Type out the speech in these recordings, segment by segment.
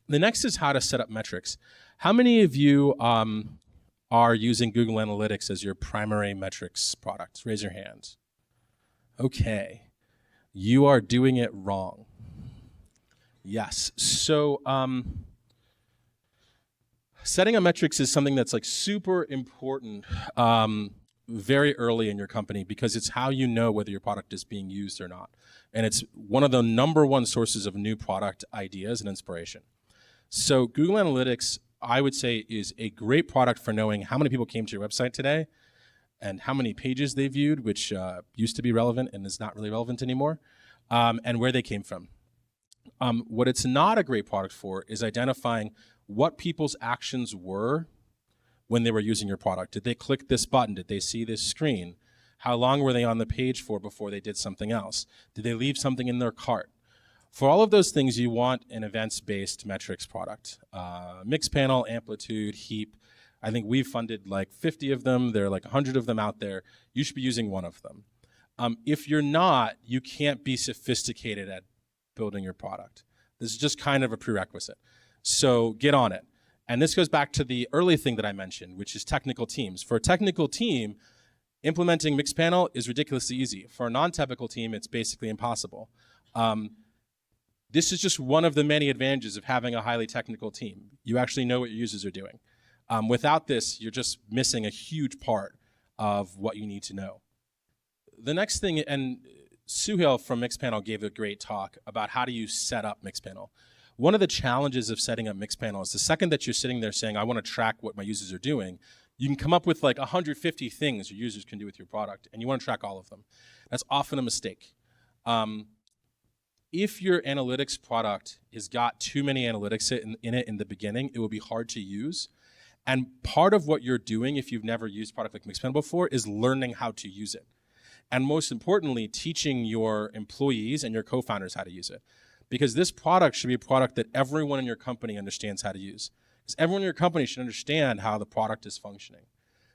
The next is how to set up metrics. How many of you are using Google Analytics as your primary metrics product? Raise your hands. Okay. You are doing it wrong. Yes. So setting up metrics is something that's like super important very early in your company, because it's how you know whether your product is being used or not. And it's one of the number one sources of new product ideas and inspiration. So Google Analytics, I would say, is a great product for knowing how many people came to your website today and how many pages they viewed, which used to be relevant and is not really relevant anymore, and where they came from. What it's not a great product for is identifying what people's actions were when they were using your product. Did they click this button? Did they see this screen? How long were they on the page for before they did something else? Did they leave something in their cart? For all of those things, you want an events-based metrics product. Mixpanel, Amplitude, Heap. I think we've funded like 50 of them. There are like 100 of them out there. You should be using one of them. If you're not, you can't be sophisticated at building your product. This is just kind of a prerequisite. So get on it. And this goes back to the early thing that I mentioned, which is technical teams. For a technical team, implementing Mixpanel is ridiculously easy. For a non-technical team, it's basically impossible. This is just one of the many advantages of having a highly technical team. You actually know what your users are doing. Without this, you're just missing a huge part of what you need to know. The next thing, and Suhail from Mixpanel gave a great talk about how do you set up Mixpanel. One of the challenges of setting up Mixpanel is the second that you're sitting there saying, I want to track what my users are doing, you can come up with like 150 things your users can do with your product, and you want to track all of them. That's often a mistake. If your analytics product has got too many analytics in it in the beginning, it will be hard to use. And part of what you're doing, if you've never used a product like Mixpanel before, is learning how to use it. And most importantly, teaching your employees and your co-founders how to use it. Because this product should be a product that everyone in your company understands how to use. Because everyone in your company should understand how the product is functioning.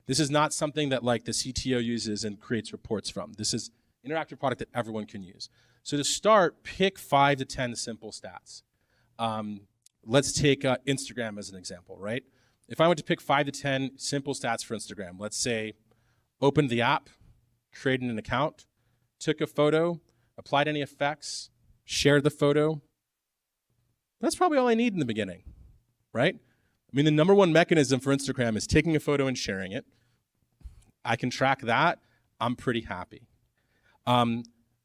This is not something that like the CTO uses and creates reports from. This is an interactive product that everyone can use. So to start, pick 5 to 10 simple stats. Let's take Instagram as an example, right? If I went to pick 5 to 10 simple stats for Instagram, let's say opened the app, created an account, took a photo, applied any effects, shared the photo. That's probably all I need in the beginning, right? I mean, the number one mechanism for Instagram is taking a photo and sharing it. I can track that. I'm pretty happy.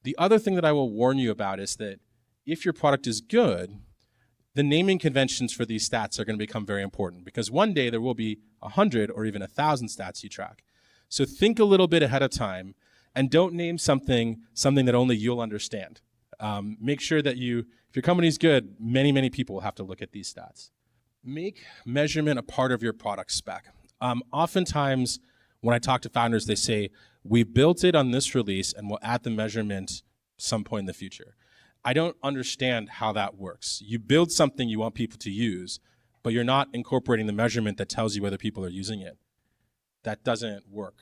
The other thing that I will warn you about is that if your product is good, the naming conventions for these stats are going to become very important, because one day there will be 100 or even 1,000 stats you track. So think a little bit ahead of time and don't name something that only you'll understand. Make sure that if your company's good, many, many people will have to look at these stats. Make measurement a part of your product spec. Oftentimes, when I talk to founders, they say, we built it on this release and we'll add the measurement some point in the future. I don't understand how that works. You build something you want people to use, but you're not incorporating the measurement that tells you whether people are using it. That doesn't work.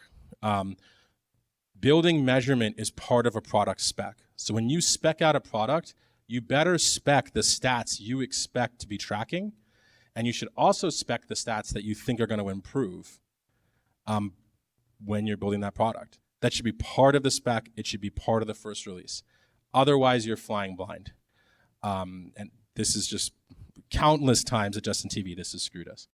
Building measurement is part of a product spec. So when you spec out a product, you better spec the stats you expect to be tracking, and you should also spec the stats that you think are going to improve when you're building that product. That should be part of the spec. It should be part of the first release. Otherwise, you're flying blind. And this is just countless times at Justin TV, this has screwed us.